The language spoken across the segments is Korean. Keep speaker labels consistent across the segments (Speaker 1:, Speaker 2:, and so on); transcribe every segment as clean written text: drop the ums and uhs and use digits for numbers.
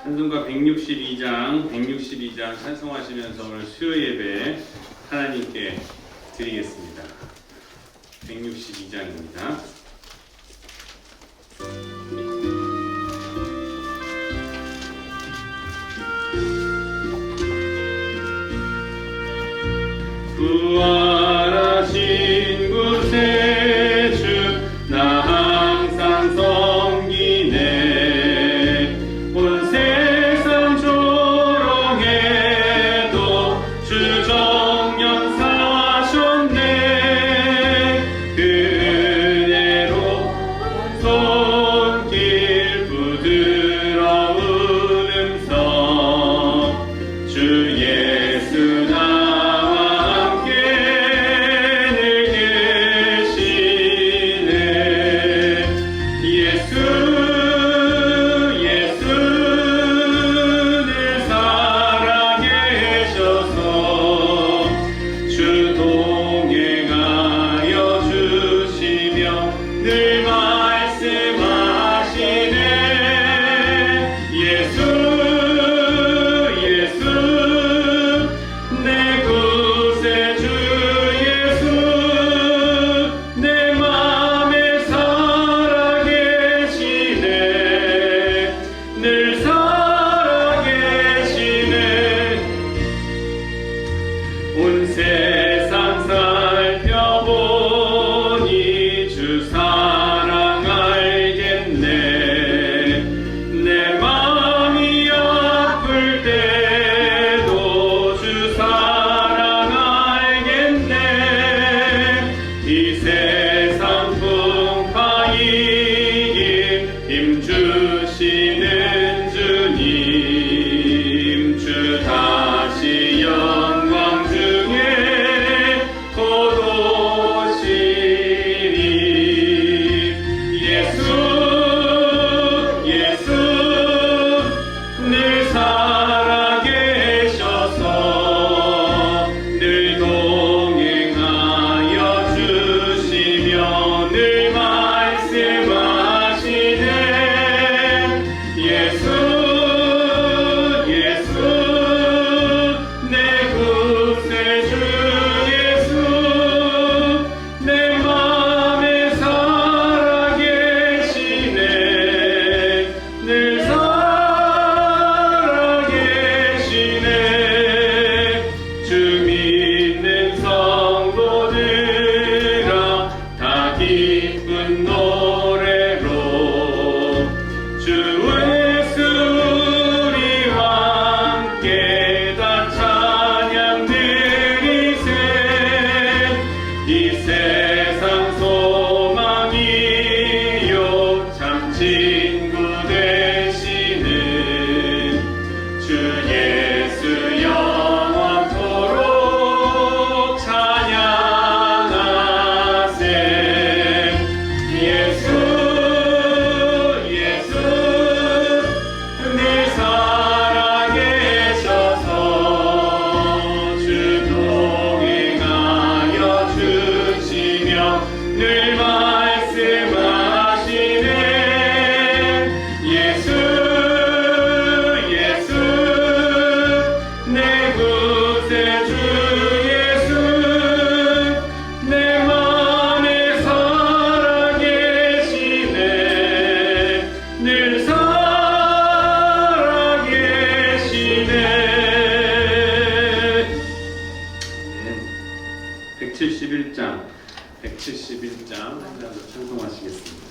Speaker 1: 찬송가 162장 찬송하시면서 오늘 수요 예배 하나님께 드리겠습니다. 162장입니다. 부활하신 곳에 주 나 항상 섬기네. 온 세상 조롱해도 주 정령 사셨네. 그 은혜로 손길 부드러운 음성 주 예수 나와 함께 늘 계시네. 예수 늘 살아계셔서 주 동행하여 주시며 늘 말씀하시네. 예수 내 구세주 예수 내 맘에 살아계시네. 늘 살아계시네. 온 세상 살펴보니 주 사랑 알겠네. 내 맘이 아플 때도 주 사랑 알겠네. 이 세상 풍파 이길 힘 주시는 주님 주 다시 영광 중에 곧 오시리. 예수 늘 살아계셔서 늘 동행하여 주시며 늘 말씀하시네. 예수 내 구세주 예수 내 맘에 살아계시네. 늘 살아계시네. 주 믿는 성도들아 다 기쁜 노래로 주 예수 우리와 함께 다 찬양 드리세. 이 세상 소망이요 참 친구 되시는 주 예수 영원토록 찬양하세. 예수 늘 살아계셔서 주 동행하여 주시며 늘 말씀하시네. 예수 내 구세주 예수 내 맘에 살아계시네. 늘 살아계시네. 171장 한번 찬송하시겠습니다.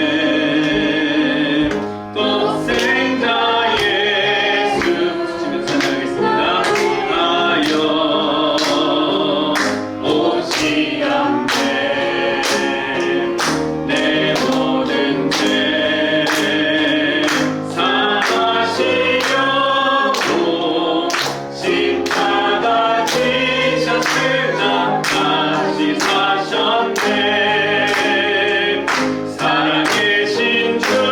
Speaker 1: 하나님의 독생자 예수 치면서 찬양하겠습니다. 하여 오시암되 살아계신 주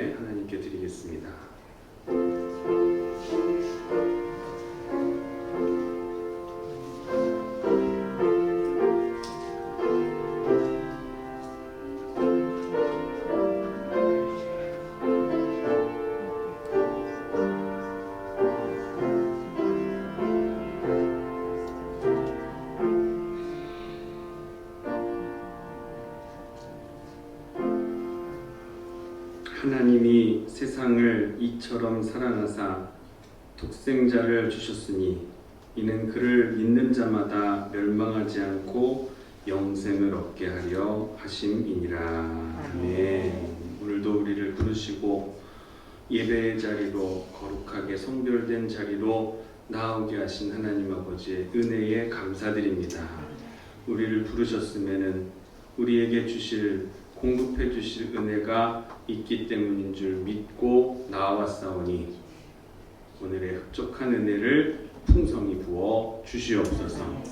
Speaker 1: 예배 하나님께 드리겠습니다. 하나님이 세상을 이처럼 사랑하사 독생자를 주셨으니 이는 그를 믿는 자마다 멸망하지 않고 영생을 얻게 하려 하심이니라. 아멘. 오늘도 우리를 부르시고 예배의 자리로, 거룩하게 성별된 자리로 나오게 하신 하나님 아버지의 은혜에 감사드립니다. 우리를 부르셨으면은 우리에게 주실, 공급해 주실 은혜가 있기 때문인 줄 믿고 나아왔사오니 오늘의 흡족한 은혜를 풍성히 부어 주시옵소서.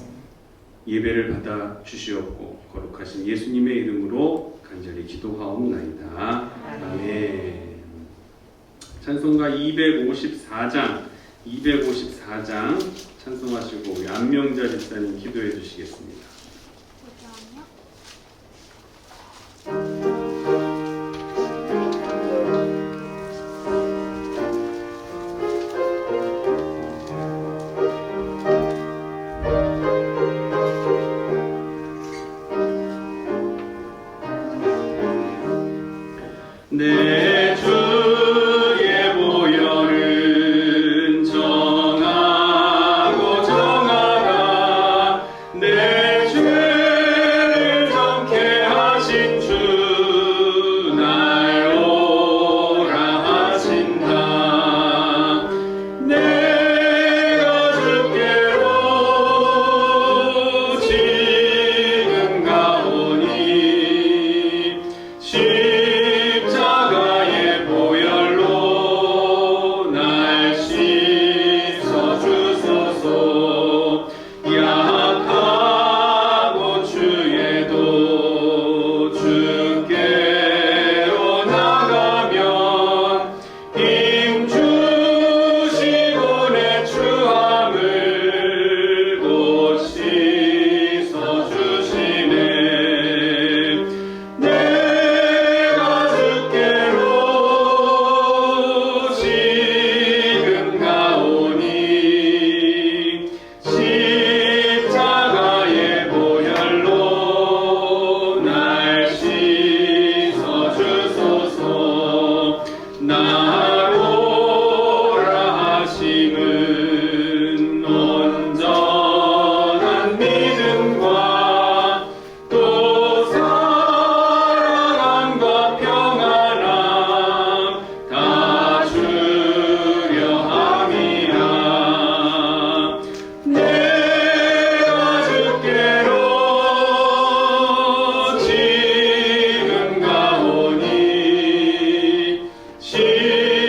Speaker 1: 예배를 받아 주시옵고 거룩하신 예수님의 이름으로 간절히 기도하옵나이다. 아멘. 찬송가 254장 찬송하시고 우리 안명자 집사님 기도해 주시겠습니다. 내 주의 보혈은 정하고 정하다. 내 죄를 정케 하신 주 날 오라 하신다. 내가 주께로 지금 가오니 십자가의 보혈로 날 씻어 주소서. 약하고 주에도 주께로 나가면 힘 주시고 내 추함을 곧 씻어 주시네. 내가 주께로 지금 가오니 십자가의 보혈로 날 씻어 주소서. 나로라 하심은 온전한 믿음과 또 사랑함과 평안함 다 주려 함이라. 내가 주께로 지금 가오니 십자가의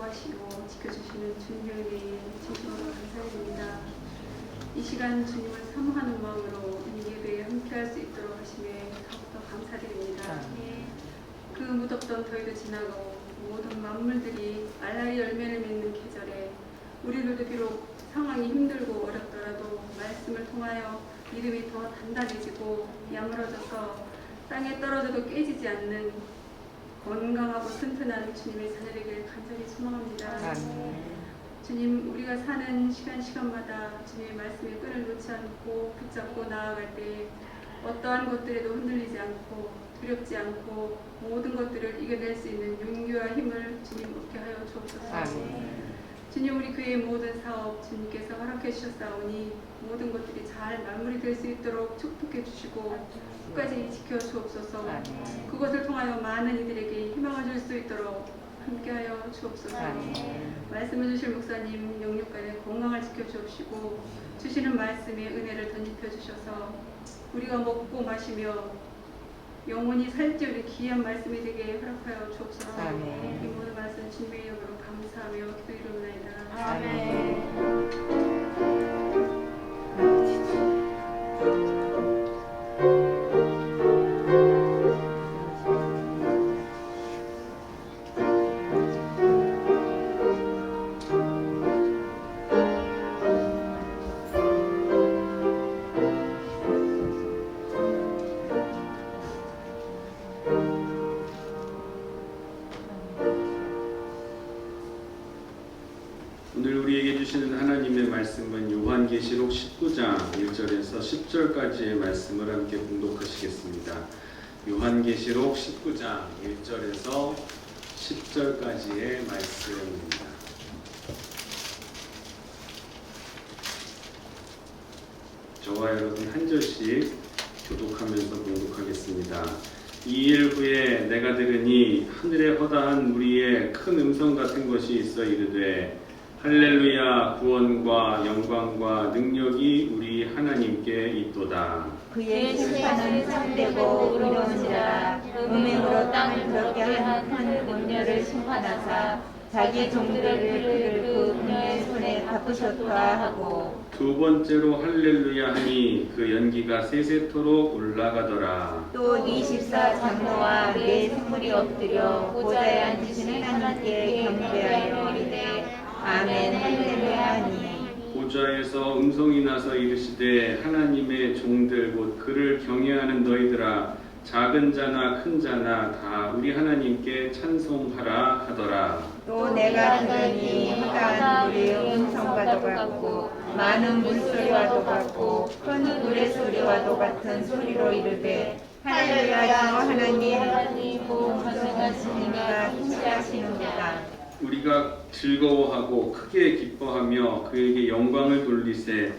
Speaker 2: 보호하시고 지켜주시는 주님의 진심으로 감사드립니다. 이 시간 주님을 사모하는 마음으로 이 예배에 함께할 수 있도록 하심에 더욱더 감사드립니다. 그 무덥던 더위도 지나고 모든 만물들이 알라리 열매를 맺는 계절에 우리들도 비록 상황이 힘들고 어렵더라도 말씀을 통하여 믿음이 더 단단해지고 야물어져서 땅에 떨어져도 깨지지 않는 건강하고 튼튼한 주님의 자녀되길 간절히 소망합니다. 주님, 우리가 사는 시간마다 주님의 말씀에 끈을 놓지 않고 붙잡고 나아갈 때 어떠한 것들에도 흔들리지 않고 두렵지 않고 모든 것들을 이겨낼 수 있는 용기와 힘을 주님 얻게 하여 주옵소서. 주님, 우리 교회의 모든 사업 주님께서 허락해 주셨사오니 모든 것들이 잘 마무리될 수 있도록 축복해 주시고 끝까지 지켜 주옵소서. 그것을 통하여 많은 이들에게 희망을 줄 수 있도록 함께하여 주옵소서. 말씀해 주실 목사님 영육간에 건강을 지켜 주옵시고 주시는 말씀에 은혜를 덧입혀 주셔서 우리가 먹고 마시며 영원히 살지 우리 귀한 말씀이 되게 허락하여 주옵소서. 이 모든 말씀 주님의 이름으로 감사하며 기도드리옵나이다. 아멘.
Speaker 1: 오늘 우리에게 주시는 하나님의 말씀은 요한계시록 19장 1절에서 10절까지의 말씀을 함께 봉독하시겠습니다. 요한계시록 19장 1절에서 10절까지의 말씀입니다. 저와 여러분 한 절씩 교독하면서 봉독하겠습니다. 이 일 후에 내가 들으니 하늘에 허다한 무리의 큰 음성 같은 것이 있어 이르되 할렐루야, 구원과 영광과 능력이 우리 하나님께 있도다.
Speaker 3: 그의 심판은 참되고 의로운지라. 음행으로 땅을 더럽게 한 한 음녀를 심판하사 자기 종들을 그 음녀의 손에 갚으셨다 하고
Speaker 1: 두 번째로 할렐루야 하니 그 연기가 세세토록 올라가더라.
Speaker 3: 또 24장로와 네 생물이 엎드려 보좌에 앉으신 하나님께 경배하여 이르되 아멘 할렐루야 하니
Speaker 1: 보좌에서 음성이 나서 이르시되 하나님의 종들 곧 그를 경외하는 너희들아 작은 자나 큰 자나 다 우리 하나님께 찬송하라 하더라.
Speaker 3: 또 내가 들으니 허다한 물의 음성과도 같고 많은 물소리와도 같고 큰 노래소리와도 같은 소리로 이르되 할렐루야 주 하나님 보호하시니가 통치하시는도다.
Speaker 1: 우리가 즐거워하고 크게 기뻐하며 그에게 영광을 돌리세.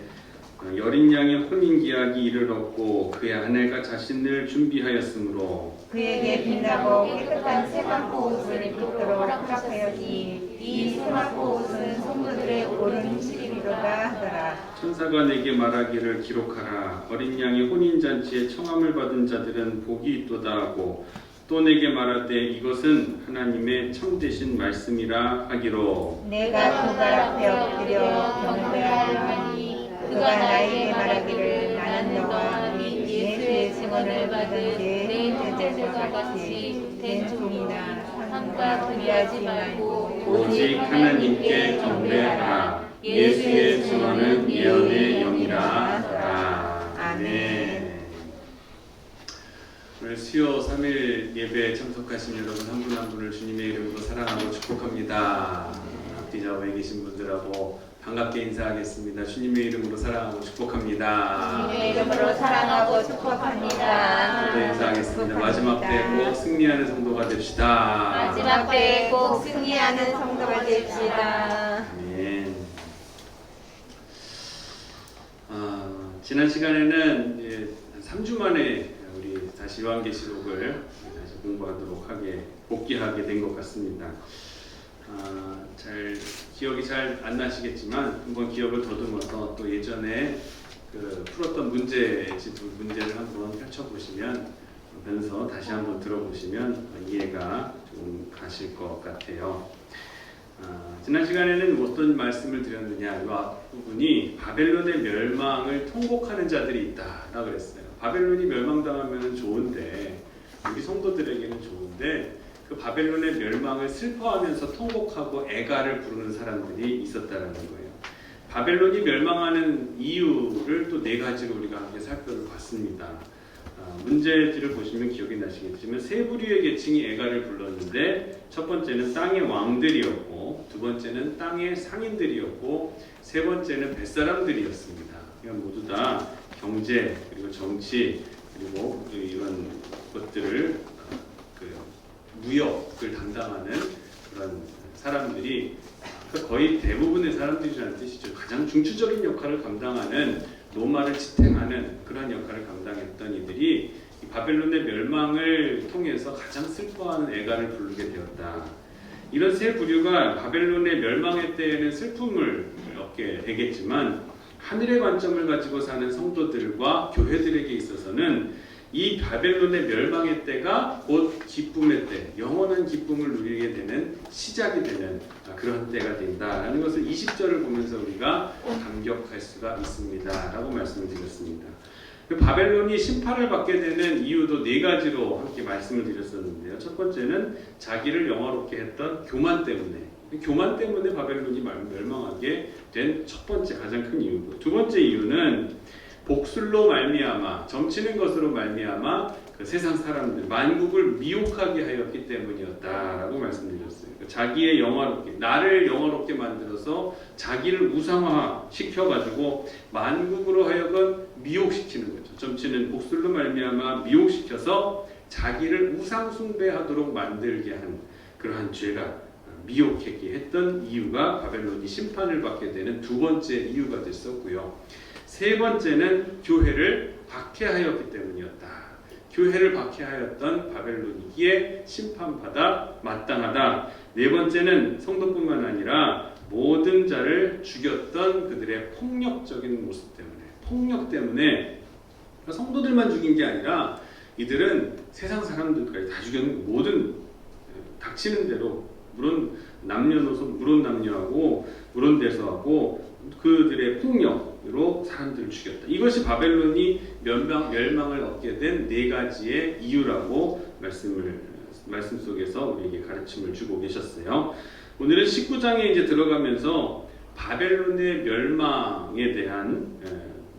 Speaker 1: 여린 양의 혼인기약이 이르렀고 그의 아내가 자신을 준비하였으므로
Speaker 3: 그에게 빛나고 깨끗한 세마포 옷을 입도록 허락하였으니 이 세마포 옷은 성도들의 옳은 힐이로다 하더라.
Speaker 1: 천사가 내게 말하기를 기록하라. 어린 양의 혼인잔치에 청함을 받은 자들은 복이 있도다 하고 또 내게 말하되 이것은 하나님의 참되신 말씀이라 하기로
Speaker 3: 내가 그 발 앞에 엎드려 경배하노니 그가 나에게 말하기를 나는 너와 및 예수의 증언을 받은 내 형제들과 같이 된 종이나 삼가 그리하지 말고
Speaker 1: 오직 하나님께 경배하라. 예수의 증언은 예언의 영이라 하라. 아멘. 오늘 수요 3일 예배에 참석하신 여러분 한 분 한 분을 주님의 이름으로 사랑하고 축복합니다. 앞뒤 좌우에 계신 분들하고 반갑게 인사하겠습니다. 주님의 이름으로 사랑하고 축복합니다.
Speaker 3: 주님의 이름으로 사랑하고 축복합니다.
Speaker 1: 저도 인사하겠습니다. 마지막 때 꼭 승리하는 성도가 됩시다.
Speaker 3: 마지막 때에 꼭 승리하는 성도가 됩시다.
Speaker 1: 아멘. 지난 시간에는 이제 3주 만에 우리 다시 요한계시록을 다시 공부하도록 복귀하게 된 것 같습니다. 기억이 잘 안 나시겠지만 한번 기억을 더듬어서 또 예전에 풀었던 문제를 한번 펼쳐보시면서 다시 한번 들어보시면 이해가 좀 가실 것 같아요. 지난 시간에는 어떤 말씀을 드렸느냐, 이 앞부분이 바벨론의 멸망을 통곡하는 자들이 있다라고 그랬어요. 바벨론이 멸망당하면 좋은데, 우리 성도들에게는 좋은데, 그 바벨론의 멸망을 슬퍼하면서 통곡하고 애가를 부르는 사람들이 있었다라는 거예요. 바벨론이 멸망하는 이유를 또 네 가지로 우리가 함께 살펴봤습니다. 문제지를 보시면 기억이 나시겠지만 세 부류의 계층이 애가를 불렀는데, 첫 번째는 땅의 왕들이었고, 두 번째는 땅의 상인들이었고, 세 번째는 뱃사람들이었습니다. 이건 모두 다 경제 그리고 정치 그리고 이런 것들을 무역을 담당하는 그런 사람들이, 거의 대부분의 사람들이라는 뜻이죠. 가장 중추적인 역할을 감당하는, 로마를 지탱하는 그런 역할을 감당했던 이들이 이 바벨론의 멸망을 통해서 가장 슬퍼하는 애가를 부르게 되었다. 이런 세 부류가 바벨론의 멸망의 때에는 슬픔을 얻게 되겠지만, 하늘의 관점을 가지고 사는 성도들과 교회들에게 있어서는 이 바벨론의 멸망의 때가 곧 기쁨의 때, 영원한 기쁨을 누리게 되는 시작이 되는 그런 때가 된다라는 것을 20절을 보면서 우리가 감격할 수가 있습니다 라고 말씀을 드렸습니다. 바벨론이 심판을 받게 되는 이유도 네 가지로 함께 말씀을 드렸었는데요. 첫 번째는 자기를 영화롭게 했던 교만 때문에 바벨론이 멸망하게 된 첫 번째 가장 큰 이유고, 두 번째 이유는 복술로 말미암아, 점치는 것으로 말미암아 그 세상 사람들, 만국을 미혹하게 하였기 때문이었다라고 말씀드렸어요. 자기의 영화롭게, 나를 영화롭게 만들어서 자기를 우상화 시켜가지고 만국으로 하여금 미혹시키는 거죠. 점치는 복술로 말미암아 미혹시켜서 자기를 우상 숭배하도록 만들게 한 그러한 죄가, 미혹하게 했던 이유가 바벨론이 심판을 받게 되는 두 번째 이유가 됐었고요. 세 번째는 교회를 박해하였기 때문이었다. 교회를 박해하였던 바벨론이기에 심판받아 마땅하다. 네 번째는 성도뿐만 아니라 모든 자를 죽였던 그들의 폭력적인 모습 때문에, 폭력 때문에 성도들만 죽인 게 아니라 이들은 세상 사람들까지 다 죽였는, 모든 닥치는 대로, 물론 남녀노소, 물론 남녀하고 물론 대소하고 그들의 폭력으로 사람들을 죽였다. 이것이 바벨론이 멸망을 얻게 된 네 가지의 이유라고 말씀 속에서 우리에게 가르침을 주고 계셨어요. 오늘은 19장에 이제 들어가면서 바벨론의 멸망에 대한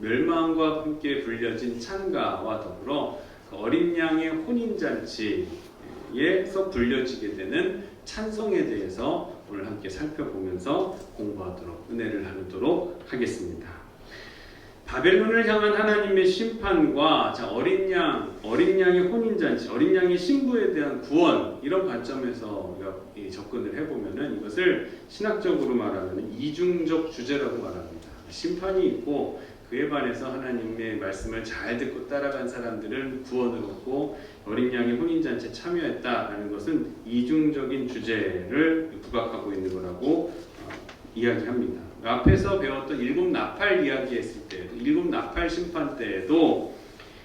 Speaker 1: 멸망과 함께 불려진 찬가와 더불어 그 어린 양의 혼인잔치에서 불려지게 되는 찬송에 대해서 오늘 함께 살펴보면서 공부하도록, 은혜를 나누도록 하겠습니다. 바벨론을 향한 하나님의 심판과 어린 양의 혼인잔치, 어린 양의 신부에 대한 구원, 이런 관점에서 우리가 접근을 해보면은 이것을 신학적으로 말하면 이중적 주제라고 말합니다. 심판이 있고 그에 반해서 하나님의 말씀을 잘 듣고 따라간 사람들은 구원을 얻고 어린 양의 혼인잔치에 참여했다라는 것은 이중적인 주제를 부각하고 있는 거라고 이야기합니다. 앞에서 배웠던 일곱 나팔 이야기했을 때에도, 일곱 나팔 심판 때에도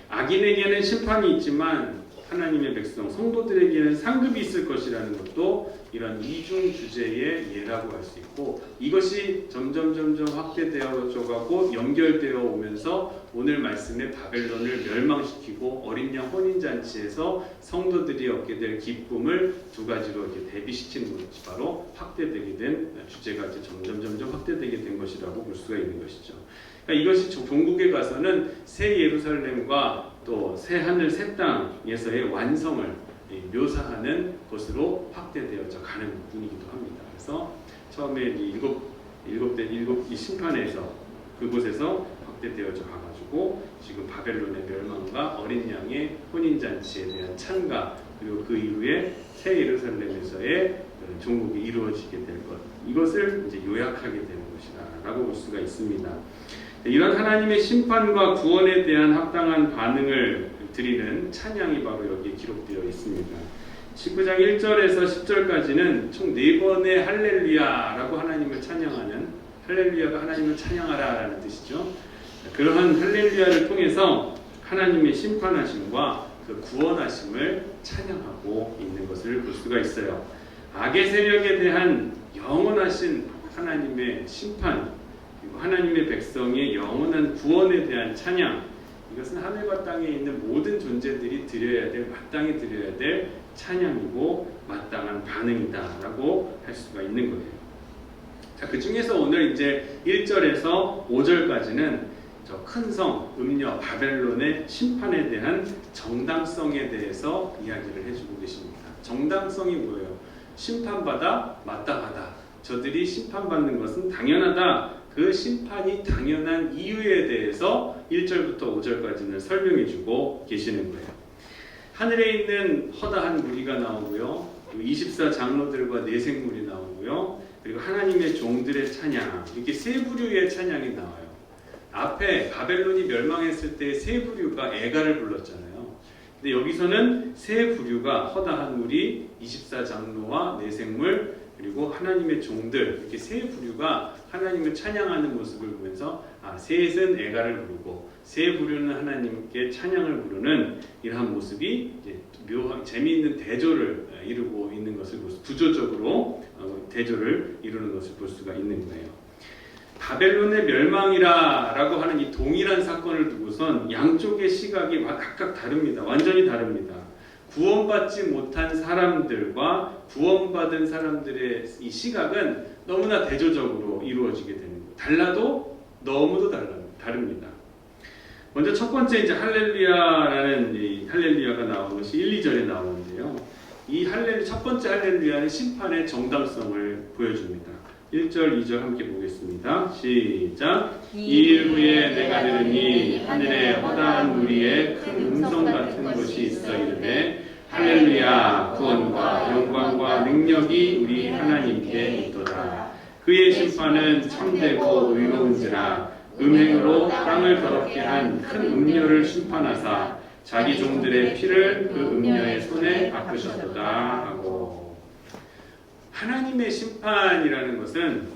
Speaker 1: 악인에게는 심판이 있지만 하나님의 백성, 성도들에게는 상급이 있을 것이라는 것도 이런 이중 주제의 예라고 할 수 있고, 이것이 점점 확대되어져 가고 연결되어 오면서 오늘 말씀의 바벨론을 멸망시키고 어린 양 혼인잔치에서 성도들이 얻게 될 기쁨을 두 가지로 이렇게 대비시키는 것이 바로 확대되게 된 주제가 이제 점점 확대되게 된 것이라고 볼 수가 있는 것이죠. 그러니까 이것이 종국에 가서는 새 예루살렘과 또 새 하늘 새 땅에서의 완성을 묘사하는 것으로 확대되어져 가는 분이기도 합니다. 그래서 처음에 일곱 심판에서 그곳에서 확대되어져 가가지고 지금 바벨론의 멸망과 어린 양의 혼인잔치에 대한 찬가, 그리고 그 이후에 새 예루살렘에서의 종국이 이루어지게 될 것, 이것을 이제 요약하게 되는 것이다라고 볼 수가 있습니다. 이런 하나님의 심판과 구원에 대한 합당한 반응을 드리는 찬양이 바로 여기에 기록되어 있습니다. 19장 1절에서 10절까지는 총 4번의 할렐루야라고 하나님을 찬양하는, 할렐루야가 하나님을 찬양하라라는 뜻이죠. 그러한 할렐루야를 통해서 하나님의 심판하심과 그 구원하심을 찬양하고 있는 것을 볼 수가 있어요. 악의 세력에 대한 영원하신 하나님의 심판, 그리고 하나님의 백성의 영원한 구원에 대한 찬양, 이것은 하늘과 땅에 있는 모든 존재들이 드려야 될, 마땅히 드려야 될 찬양이고 마땅한 반응이다라고 할 수가 있는 거예요. 자, 그 중에서 오늘 이제 1절에서 5절까지는 저 큰 성, 음녀, 바벨론의 심판에 대한 정당성에 대해서 이야기를 해주고 계십니다. 정당성이 뭐예요? 심판받아 마땅하다. 저들이 심판받는 것은 당연하다. 그 심판이 당연한 이유에 대해서 1절부터 5절까지는 설명해주고 계시는 거예요. 하늘에 있는 허다한 무리가 나오고요. 24장로들과 내생물이 나오고요. 그리고 하나님의 종들의 찬양, 이렇게 세 부류의 찬양이 나와요. 앞에 바벨론이 멸망했을 때 세 부류가 애가를 불렀잖아요. 근데 여기서는 세 부류가 허다한 무리, 24장로와 내생물, 그리고 하나님의 종들, 이렇게 세 부류가 하나님을 찬양하는 모습을 보면서 셋은 애가를 부르고 세 부류는 하나님께 찬양을 부르는 이러한 모습이 이제 묘한 재미있는 대조를 이루고 있는 것을 구조적으로 대조를 이루는 것을 볼 수가 있는 거예요. 바벨론의 멸망이라고 하는 이 동일한 사건을 두고선 양쪽의 시각이 각각 다릅니다. 완전히 다릅니다. 구원받지 못한 사람들과 구원받은 사람들의 이 시각은 너무나 대조적으로 이루어지게 되는 거예요. 달라도 너무도 다릅니다. 먼저 첫 번째 이제 할렐루야라는 이 할렐루야가 나오는 것이 1, 2절에 나오는데요. 이 첫 번째 할렐루야는 심판의 정당성을 보여줍니다. 1절, 2절 함께 보겠습니다. 시작. 이 일 후에 내가 들으니 하늘에 허다한 무리의 큰 음성 같은 것이 있어 이르되 할렐루야, 구원과 영광과 능력이 우리 하나님께 있도다. 그의 심판은 참되고 의로운지라 음행으로 땅을 더럽게 한 큰 음녀를 심판하사 자기 종들의 피를 그 음녀의 손에 닦으셨도다 하고, 하나님의 심판이라는 것은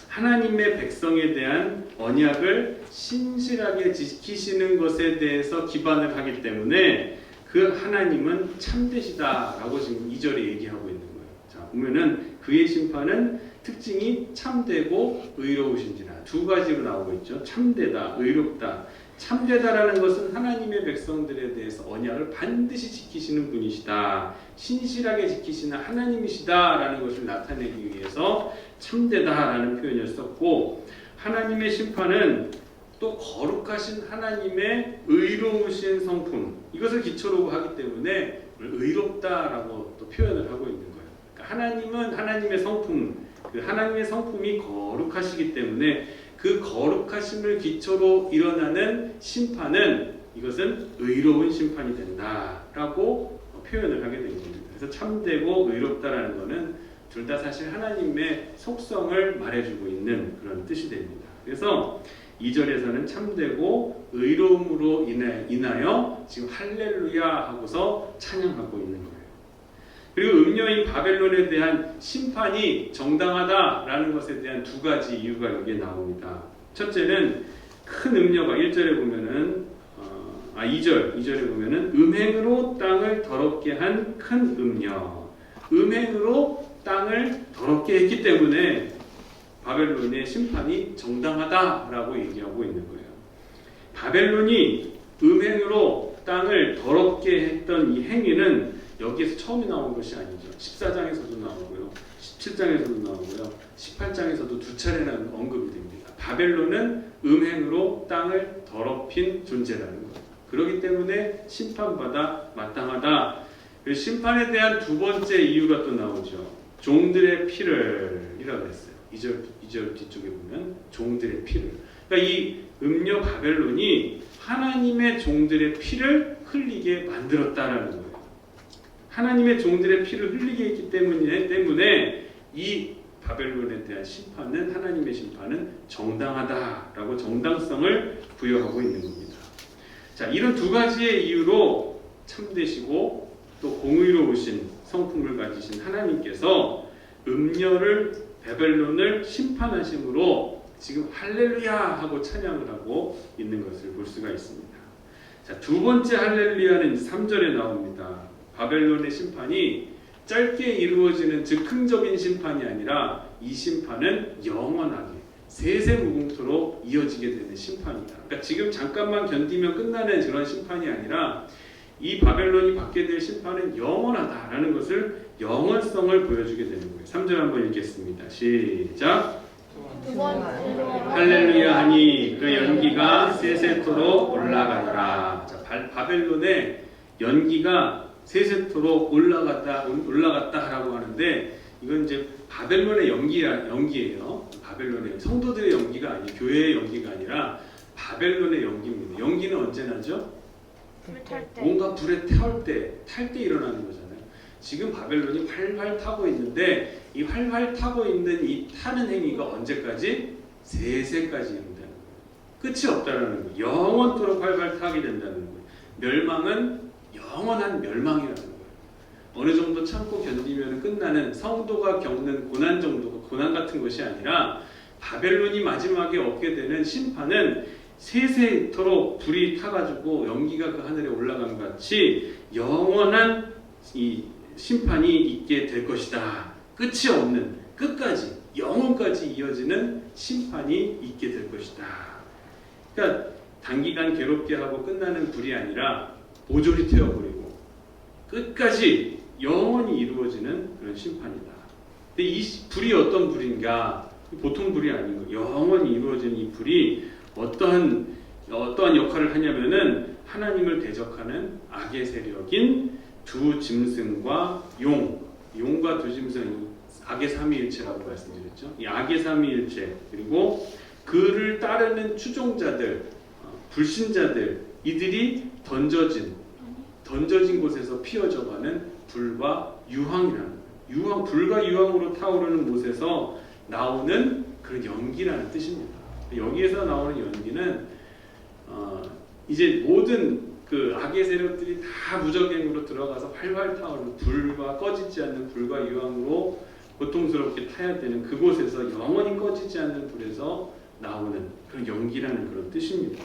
Speaker 1: 하나님의 백성에 대한 언약을 신실하게 지키시는 것에 대해서 기반을 하기 때문에 그 하나님은 참되시다라고 지금 2절에 얘기하고 있는 거예요. 자, 보면은 그의 심판은 특징이 참되고 의로우신지라 두 가지로 나오고 있죠. 참되다, 의롭다. 참되다라는 것은 하나님의 백성들에 대해서 언약을 반드시 지키시는 분이시다. 신실하게 지키시는 하나님이시다라는 것을 나타내기 위해서 참되다라는 표현을 썼고, 하나님의 심판은 또 거룩하신 하나님의 의로우신 성품, 이것을 기초로 하기 때문에 의롭다라고 또 표현을 하고 있는 거예요. 그러니까 하나님은 하나님의 성품, 그 하나님의 성품이 거룩하시기 때문에 그 거룩하심을 기초로 일어나는 심판은 이것은 의로운 심판이 된다라고 표현을 하게 된 겁니다. 그래서 참되고 의롭다라는 것은 둘 다 사실 하나님의 속성을 말해주고 있는 그런 뜻이 됩니다. 그래서 2절에서는 참되고 의로움으로 인하여 지금 할렐루야 하고서 찬양하고 있는 거예요. 그리고 음녀인 바벨론에 대한 심판이 정당하다라는 것에 대한 두 가지 이유가 여기에 나옵니다. 첫째는 큰 음녀가 1절에 보면은 2절에 보면은 음행으로 땅을 더럽게 한 큰 음녀, 음행으로 땅을 더럽게 했기 때문에 바벨론의 심판이 정당하다라고 얘기하고 있는 거예요. 바벨론이 음행으로 땅을 더럽게 했던 이 행위는 여기에서 처음에 나온 것이 아니죠. 14장에서도 나오고요. 17장에서도 나오고요. 18장에서도 두 차례나 언급이 됩니다. 바벨론은 음행으로 땅을 더럽힌 존재라는 거예요. 그렇기 때문에 심판받아 마땅하다. 심판에 대한 두 번째 이유가 또 나오죠. 종들의 피를 이라고 했어요. 2절 뒤쪽에 보면 종들의 피를. 그러니까 이 음녀 바벨론이 하나님의 종들의 피를 흘리게 만들었다라는 거예요. 하나님의 종들의 피를 흘리게 했기 때문에 이 바벨론에 대한 심판은, 하나님의 심판은 정당하다라고 정당성을 부여하고 있는 겁니다. 자, 이런 두 가지의 이유로 참되시고 또 공의로우신 성품을 가지신 하나님께서 음녀를, 바벨론을 심판하심으로 지금 할렐루야 하고 찬양을 하고 있는 것을 볼 수가 있습니다. 자, 두 번째 할렐루야는 3절에 나옵니다. 바벨론의 심판이 짧게 이루어지는 즉흥적인 심판이 아니라 이 심판은 영원하게 세세무궁토록 이어지게 되는 심판이다. 그러니까 지금 잠깐만 견디면 끝나는 그런 심판이 아니라 이 바벨론이 받게 될 심판은 영원하다라는 것을 영원성을 보여주게 되는 거예요. 3절 한번 읽겠습니다. 시작.
Speaker 3: 두 번째로
Speaker 1: 할렐루야 하니 그 연기가 세세토록 올라가더라. 자, 바벨론의 연기가 세세토록 올라갔다라고 하는데 이건 이제 바벨론의 연기예요. 바벨론의 성도들의 연기가 아니에요. 교회의 연기가 아니라 바벨론의 연기입니다. 연기는 언제 나죠? 뭔가 불에 탈 때 일어나는 거잖아요. 지금 바벨론이 활활 타고 있는데 이 활활 타고 있는 이 타는 행위가 언제까지? 세세까지 이룬다는 거예요. 끝이 없다라는 거예요. 영원토록 활활 타게 된다는 거예요. 멸망은 영원한 멸망이라는 거예요. 어느 정도 참고 견디면 끝나는 성도가 겪는 고난 정도가 고난 같은 것이 아니라 바벨론이 마지막에 얻게 되는 심판은 세세토록 불이 타가지고 연기가 그 하늘에 올라간 것 같이 영원한 이 심판이 있게 될 것이다. 끝이 없는 끝까지 영원까지 이어지는 심판이 있게 될 것이다. 그러니까 단기간 괴롭게 하고 끝나는 불이 아니라 모조리 태워버리고 끝까지 영원히 이루어지는 그런 심판이다. 근데 이 불이 어떤 불인가? 보통 불이 아닌 거예요. 영원히 이루어지는 이 불이 어떠한 역할을 하냐면은 하나님을 대적하는 악의 세력인 두 짐승과 용과 두 짐승, 악의 삼위일체라고 말씀드렸죠. 이 악의 삼위일체 그리고 그를 따르는 추종자들, 불신자들 이들이 던져진 곳에서 피어져가는 불과 유황이라는 거예요. 불과 유황으로 타오르는 못에서 나오는 그런 연기라는 뜻입니다. 여기에서 나오는 연기는 이제 모든 그 악의 세력들이 다 무적행으로 들어가서 활활 타오르는 불과 꺼지지 않는 불과 유황으로 고통스럽게 타야 되는 그곳에서 영원히 꺼지지 않는 불에서 나오는 그런 연기라는 그런 뜻입니다.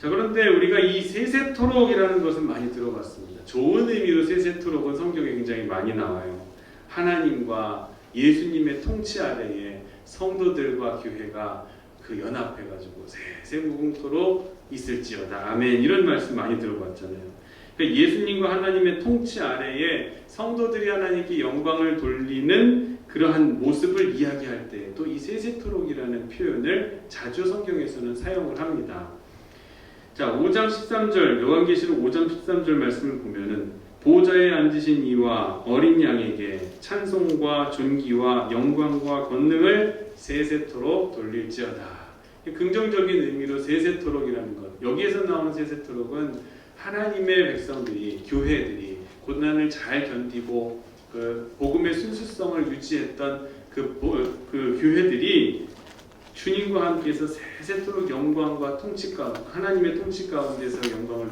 Speaker 1: 자, 그런데 우리가 이 세세토록이라는 것은 많이 들어봤습니다. 좋은 의미로 세세토록은 성경에 굉장히 많이 나와요. 하나님과 예수님의 통치 아래에 성도들과 교회가 그 연합해가지고 세세무궁토록 있을지어다. 아멘. 이런 말씀 많이 들어봤잖아요. 그러니까 예수님과 하나님의 통치 아래에 성도들이 하나님께 영광을 돌리는 그러한 모습을 이야기할 때 또 이 세세토록이라는 표현을 자주 성경에서는 사용을 합니다. 자, 5장 13절 요한계시록 5장 13절 말씀을 보면은 보좌에 앉으신 이와 어린 양에게 찬송과 존귀와 영광과 권능을 세세토록 돌릴지어다. 긍정적인 의미로 세세토록이라는 것. 여기에서 나오는 세세토록은 하나님의 백성들이, 교회들이 고난을 잘 견디고 그 복음의 순수성을 유지했던 그 교회들이 주님과 함께해서 세세토록 영광과 통치 가운데, 하나님의 통치 가운데서 영광을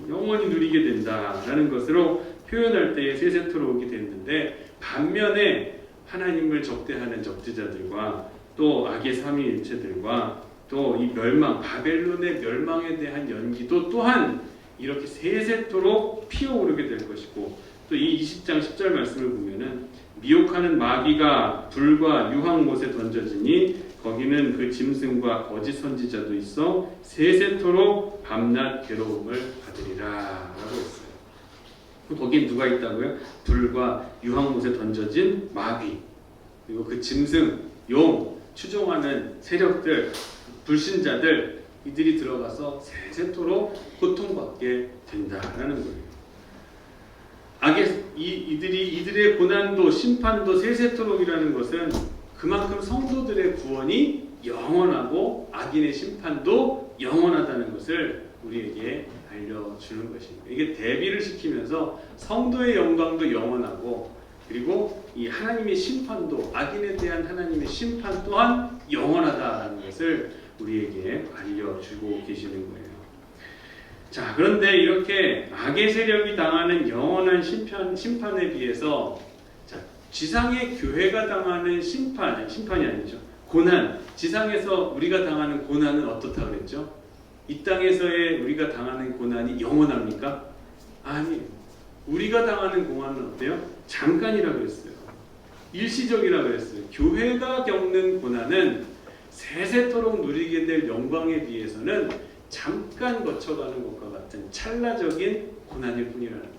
Speaker 1: 영원히 누리게 된다라는 것으로 표현할 때에 세세토록이 됐는데, 반면에 하나님을 적대하는 적대자들과 또 악의 삼위일체들과 또 이 멸망, 바벨론의 멸망에 대한 연기도 또한 이렇게 세세토록 피어오르게 될 것이고, 또 이 20장 10절 말씀을 보면은 미혹하는 마귀가 불과 유황못에 던져지니 거기는 그 짐승과 거짓 선지자도 있어 세세토록 밤낮 괴로움을 받으리라 라고 했어요. 거긴 누가 있다고요? 불과 유황못에 던져진 마귀, 그리고 그 짐승, 용, 추종하는 세력들, 불신자들, 이들이 들어가서 세세토록 고통받게 된다라는 거예요. 이들의 고난도 심판도 세세토록이라는 것은 그만큼 성도들의 구원이 영원하고 악인의 심판도 영원하다는 것을 우리에게 알려주는 것입니다. 이게 대비를 시키면서 성도의 영광도 영원하고, 그리고 이 하나님의 심판도, 악인에 대한 하나님의 심판 또한 영원하다는 것을 우리에게 알려주고 계시는 거예요. 자, 그런데 이렇게 악의 세력이 당하는 영원한 심판에 비해서, 자, 지상의 교회가 당하는 심판이 아니죠. 고난, 지상에서 우리가 당하는 고난은 어떻다 그랬죠? 이 땅에서의 우리가 당하는 고난이 영원합니까? 아니에요. 우리가 당하는 고난은 어때요? 잠깐이라 그랬어요. 일시적이라 그랬어요. 교회가 겪는 고난은 세세토록 누리게 될 영광에 비해서는 잠깐 거쳐가는 것과 같은 찰나적인 고난일 뿐이라는 거예요.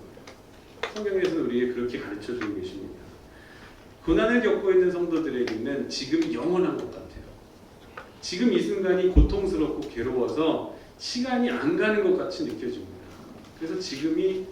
Speaker 1: 성경에서는 우리에게 그렇게 가르쳐주고 계십니다. 고난을 겪고 있는 성도들에게는 지금 영원한 것 같아요. 지금 이 순간이 고통스럽고 괴로워서 시간이 안 가는 것 같이 느껴집니다. 그래서 지금이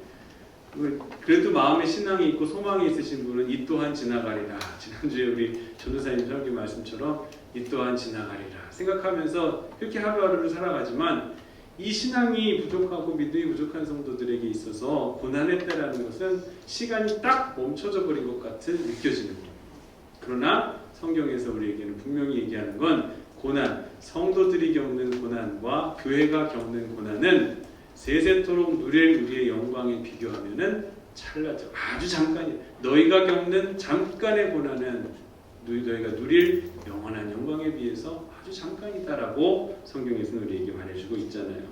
Speaker 1: 그래도 마음에 신앙이 있고 소망이 있으신 분은 이 또한 지나가리라. 지난주에 우리 전도사님 설교 말씀처럼 이 또한 지나가리라 생각하면서 그렇게 하루하루를 살아가지만 이 신앙이 부족하고 믿음이 부족한 성도들에게 있어서 고난의 때라는 것은 시간이 딱 멈춰져 버린 것 같은 느껴지는 거예요. 그러나 성경에서 우리에게는 분명히 얘기하는 건 고난, 성도들이 겪는 고난과 교회가 겪는 고난은 세세토록 누릴 우리의 영광에 비교하면은 찰나죠. 아주 잠깐이에요. 너희가 겪는 잠깐의 고난은 너희가 누릴 영원한 영광에 비해서 아주 잠깐이다라고 성경에서는 우리에게 말해주고 있잖아요.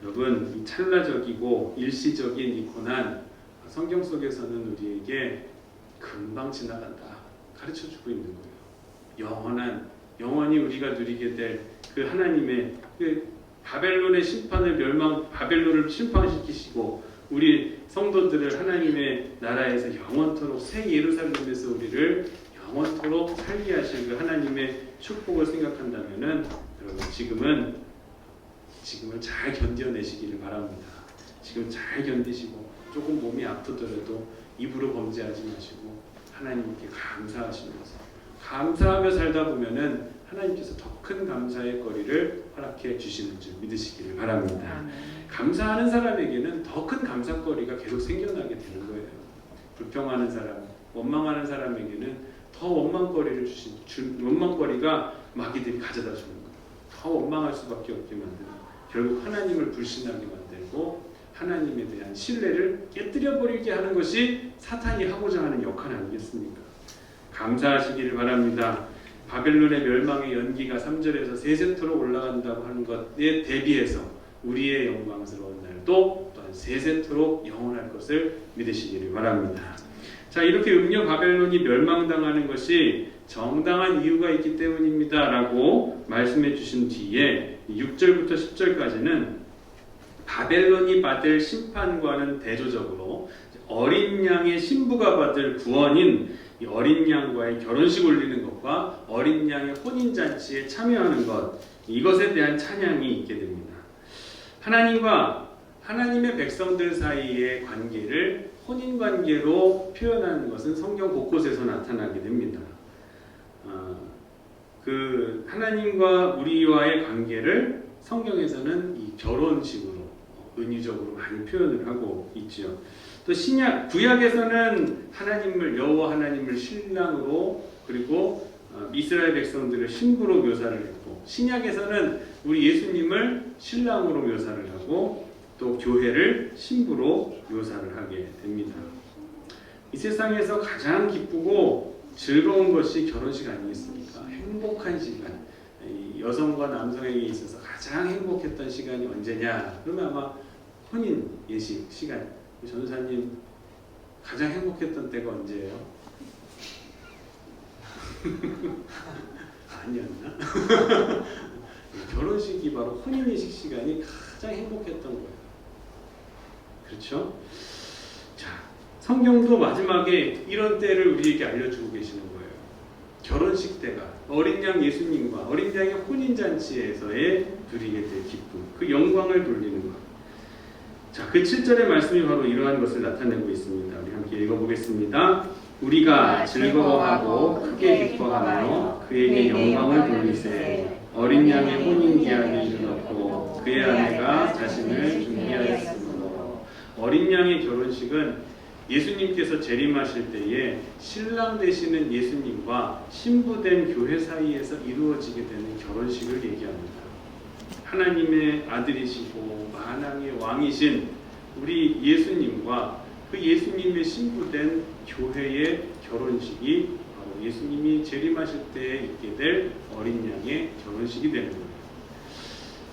Speaker 1: 여러분, 이 찰나적이고 일시적인 이 고난, 성경 속에서는 우리에게 금방 지나간다 가르쳐주고 있는 거예요. 영원히 우리가 누리게 될 그 하나님의 그 바벨론의 바벨론을 심판시키시고 우리 성도들을 하나님의 나라에서 영원토록 새 예루살렘에서 우리를 영원토록 살게 하실 그 하나님의 축복을 생각한다면은 여러분 지금을 잘 견뎌내시기를 바랍니다. 지금 잘 견디시고 조금 몸이 아프더라도 입으로 범죄하지 마시고 하나님께 감사하며 살다 보면은 하나님께서 더 큰 감사의 거리를 허락해 주시는 줄 믿으시기를 바랍니다. 감사하는 사람에게는 더 큰 감사거리가 계속 생겨나게 되는 거예요. 불평하는 사람, 원망하는 사람에게는 더 원망거리가 마귀들이 가져다 주는 거예요. 더 원망할 수밖에 없게 만들고 결국 하나님을 불신하게 만들고 하나님에 대한 신뢰를 깨뜨려 버리게 하는 것이 사탄이 하고자 하는 역할 아니겠습니까? 감사하시기를 바랍니다. 바벨론의 멸망의 연기가 3절에서 세세토록 올라간다고 하는 것에 대비해서 우리의 영광스러운 날도 또한 세세토록 영원할 것을 믿으시기를 바랍니다. 자, 이렇게 음녀 바벨론이 멸망당하는 것이 정당한 이유가 있기 때문입니다 라고 말씀해 주신 뒤에 6절부터 10절까지는 바벨론이 받을 심판과는 대조적으로 어린 양의 신부가 받을 구원인 이 어린 양과의 결혼식 올리는 것과 어린 양의 혼인잔치에 참여하는 것, 이것에 대한 찬양이 있게 됩니다. 하나님과 하나님의 백성들 사이의 관계를 혼인관계로 표현하는 것은 성경 곳곳에서 나타나게 됩니다. 그 하나님과 우리와의 관계를 성경에서는 이 결혼식으로 은유적으로 많이 표현을 하고 있지요. 또 구약에서는 여호와 하나님을 신랑으로 그리고 이스라엘 백성들을 신부로 묘사를 했고 신약에서는 우리 예수님을 신랑으로 묘사를 하고 또 교회를 신부로 묘사를 하게 됩니다. 이 세상에서 가장 기쁘고 즐거운 것이 결혼식 아니겠습니까? 행복한 시간. 여성과 남성에게 있어서 가장 행복했던 시간이 언제냐? 그러면 아마 혼인 예식 시간. 전도사님 가장 행복했던 때가 언제예요? 아니었나? 결혼식이 바로 혼인 예식 시간이 가장 행복했던 거예요. 그렇죠? 자, 성경도 마지막에 이런 때를 우리에게 알려주고 계시는 거예요. 결혼식 때가 어린 양 예수님과 어린 양의 혼인잔치에서의 누리게 될 기쁨, 그 영광을 돌리는 것. 자, 그 7절의 말씀이 바로 이러한 것을 나타내고 있습니다. 우리 함께 읽어보겠습니다. 우리가 즐거워하고 크게 기뻐하며 그에게 영광을 돌리세. 어린 양의 혼인 기한이 이르렀고 그의 아내가 자신을 준비하였으므로. 어린 양의 결혼식은 예수님께서 재림하실 때에 신랑 되시는 예수님과 신부된 교회 사이에서 이루어지게 되는 결혼식을 얘기합니다. 하나님의 아들이시고 만왕의 왕이신 우리 예수님과 그 예수님의 신부된 교회의 결혼식이 바로 예수님이 재림하실 때에 있게 될 어린 양의 결혼식이 되는 거예요.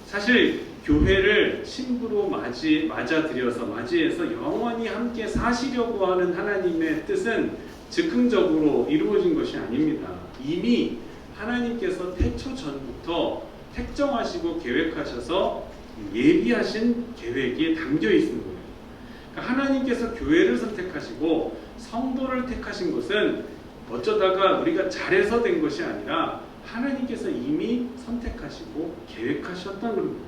Speaker 1: 사실 교회를 신부로 맞이해서 영원히 함께 사시려고 하는 하나님의 뜻은 즉흥적으로 이루어진 것이 아닙니다. 이미 하나님께서 태초 전부터 택정하시고 계획하셔서 예비하신 계획이 담겨 있는 거예요. 그러니까 하나님께서 교회를 선택하시고 성도를 택하신 것은 어쩌다가 우리가 잘해서 된 것이 아니라 하나님께서 이미 선택하시고 계획하셨다는 거예요.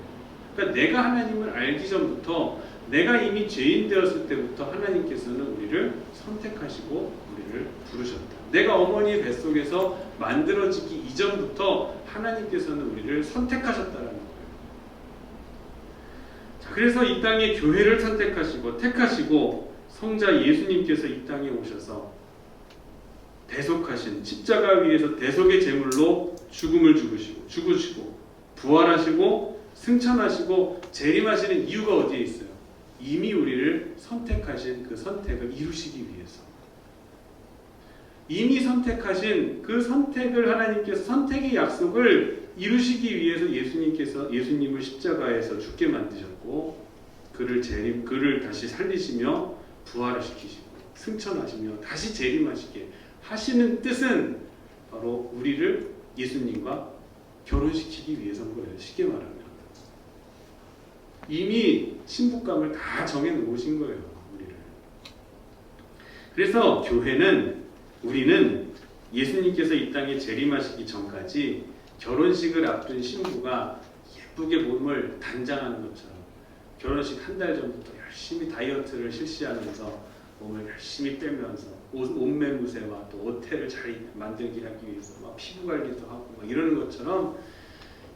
Speaker 1: 그러니까 내가 하나님을 알기 전부터, 내가 이미 죄인 되었을 때부터 하나님께서는 우리를 선택하시고 우리를 부르셨다. 내가 어머니의 뱃속에서 만들어지기 이전부터 하나님께서는 우리를 선택하셨다는 거예요. 자, 그래서 이 땅에 교회를 선택하시고 택하시고 성자 예수님께서 이 땅에 오셔서 대속하신, 십자가 위에서 대속의 제물로 죽음을 죽으시고 부활하시고 승천하시고 재림하시는 이유가 어디에 있어요? 이미 우리를 선택하신 그 선택을 이루시기 위해서, 이미 선택하신 그 선택을 하나님께서 선택의 약속을 이루시기 위해서 예수님을 십자가에서 죽게 만드셨고 그를 다시 살리시며 부활을 시키시고 승천하시며 다시 재림하시게 하시는 뜻은 바로 우리를 예수님과 결혼시키기 위해서인 거예요. 쉽게 말하면 이미 신부감을 다 정해놓으신 거예요. 우리를. 그래서 우리는 예수님께서 이 땅에 재림하시기 전까지 결혼식을 앞둔 신부가 예쁘게 몸을 단장하는 것처럼 결혼식 한 달 전부터 열심히 다이어트를 실시하면서 몸을 열심히 빼면서 옷매무새와 또 옷태를 잘 만들기 하기 위해서 막 피부 관리도 하고 막 이러는 것처럼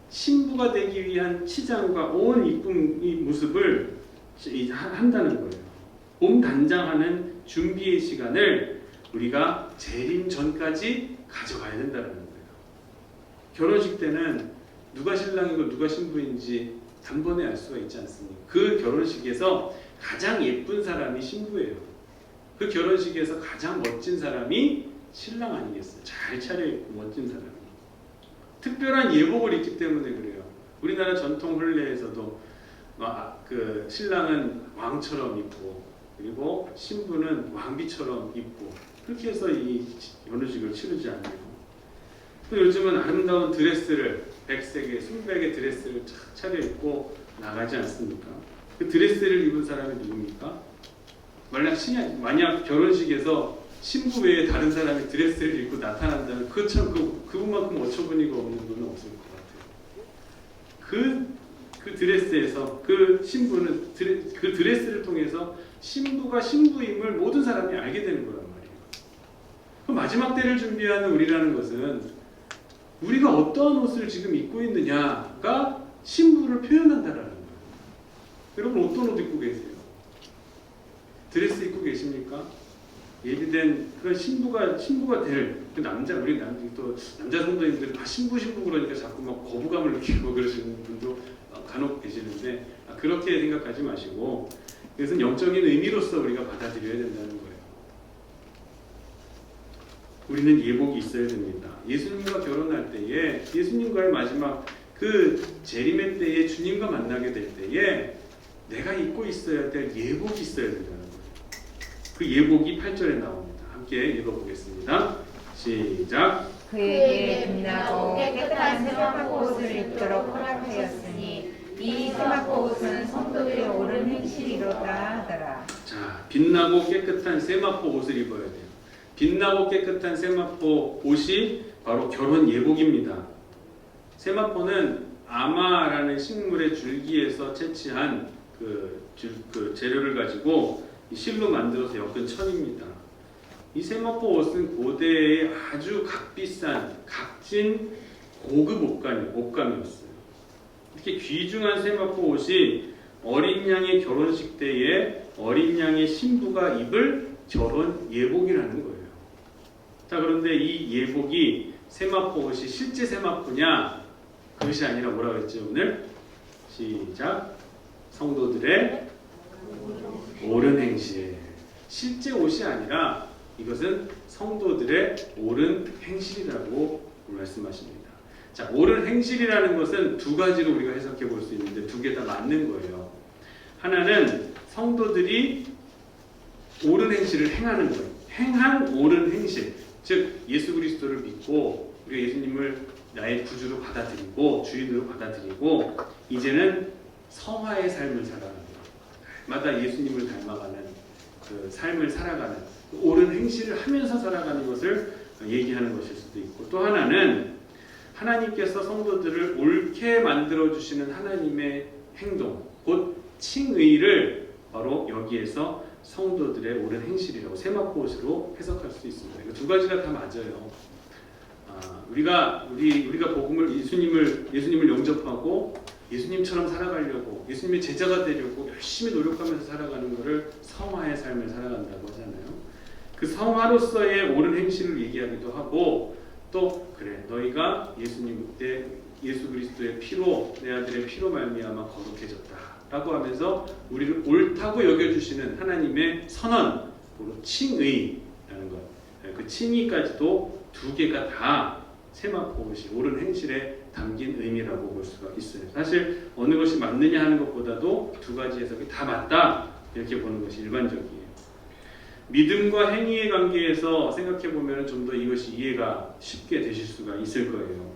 Speaker 1: 신부가 되기 위한 치장과 온 이쁜 이 모습을 한다는 거예요. 몸 단장하는 준비의 시간을 우리가 재림 전까지 가져가야 된다는 거예요. 결혼식 때는 누가 신랑이고 누가 신부인지 단번에 알 수가 있지 않습니까? 그 결혼식에서 가장 예쁜 사람이 신부예요. 그 결혼식에서 가장 멋진 사람이 신랑 아니겠어요? 잘 차려입고 멋진 사람이. 특별한 예복을 입기 때문에 그래요. 우리나라 전통 혼례에서도 그 신랑은 왕처럼 입고 그리고 신부는 왕비처럼 입고 그렇게 해서 이 결혼식을 치르지 않아요. 또 요즘은 아름다운 드레스를 백색의 순백의 드레스를 착 차려입고 나가지 않습니까? 그 드레스를 입은 사람이 누굽니까? 만약 결혼식에서 신부 외에 다른 사람이 드레스를 입고 나타난다면 그분만큼 어처구니가 없는 분은 없을 것 같아요. 그 드레스에서 그 신부는 그 드레스를 통해서 신부가 신부임을 모든 사람이 알게 되는 거란 말이에요. 그 마지막 때를 준비하는 우리라는 것은 우리가 어떠한 옷을 지금 입고 있느냐가 신부를 표현한다라는 거예요. 여러분 어떤 옷 입고 계세요? 드레스 입고 계십니까? 예비된 그런 신부가 될 그 우리 남자 성도님들은 신부 그러니까 자꾸 막 거부감을 느끼고 그러시는 분도 간혹 계시는데 그렇게 생각하지 마시고 그것은 영적인 의미로서 우리가 받아들여야 된다는 거예요. 우리는 예복이 있어야 됩니다. 예수님과 결혼할 때에 예수님과의 마지막 그 재림의 때에 주님과 만나게 될 때에 내가 입고 있어야 될 예복이 있어야 된다는 거예요. 그 예복이 8절에 나옵니다. 함께 읽어보겠습니다. 시작.
Speaker 3: 그에게 빛나고 깨끗한 세마포 옷을 입도록 허락하였으니 이 세마포 옷은 성도의 옳은 행실이로다 하더라.
Speaker 1: 자, 빛나고 깨끗한 세마포 옷을 입어야 돼요. 빛나고 깨끗한 세마포 옷이 바로 결혼 예복입니다. 세마포는 아마라는 식물의 줄기에서 채취한 그 재료를 가지고 실로 만들어서 엮은 천입니다. 이 세마포 옷은 고대의 아주 값비싼 값진 고급 옷감이었어요. 이렇게 귀중한 세마포 옷이 어린 양의 결혼식 때에 어린 양의 신부가 입을 결혼 예복이라는 거예요. 자, 그런데 이 예복이 세마포 옷이 실제 세마포냐? 그것이 아니라 뭐라고 했죠 오늘? 시작. 성도들의 옳은 행실. 실제 옷이 아니라 이것은 성도들의 옳은 행실이라고 말씀하십니다. 자, 옳은 행실이라는 것은 두 가지로 우리가 해석해 볼 수 있는데 두 개 다 맞는 거예요. 하나는 성도들이 옳은 행실을 행하는 거예요. 행한 옳은 행실. 즉 예수 그리스도를 믿고 우리가 예수님을 나의 구주로 받아들이고 주인으로 받아들이고 이제는 성화의 삶을 살아가는 거예요. 마다 예수님을 닮아가는 그 삶을 살아가는 그 옳은 행실을 하면서 살아가는 것을 얘기하는 것일 수도 있고 또 하나는 하나님께서 성도들을 옳게 만들어주시는 하나님의 행동 곧 칭의를 바로 여기에서 성도들의 옳은 행실이라고 세마포스로 해석할 수 있습니다. 이거 두 가지가 다 맞아요. 우리가 복음을 예수님을 영접하고 예수님처럼 살아가려고 예수님의 제자가 되려고 열심히 노력하면서 살아가는 것을 성화의 삶을 살아간다고 하잖아요. 그 성화로서의 옳은 행실을 얘기하기도 하고 또 그래 너희가 예수 그리스도의 피로 내 아들의 피로 말미암아 거룩해졌다라고 하면서 우리를 옳다고 여겨주시는 하나님의 선언, 바로 칭의라는 것. 그 칭의까지도 두 개가 다 세마포시 옳은 행실에 담긴 의미라고 볼 수가 있어요. 사실 어느 것이 맞느냐 하는 것보다도 두 가지 해석이 다 맞다 이렇게 보는 것이 일반적이에요. 믿음과 행위의 관계에서 생각해 보면 좀 더 이것이 이해가 쉽게 되실 수가 있을 거예요.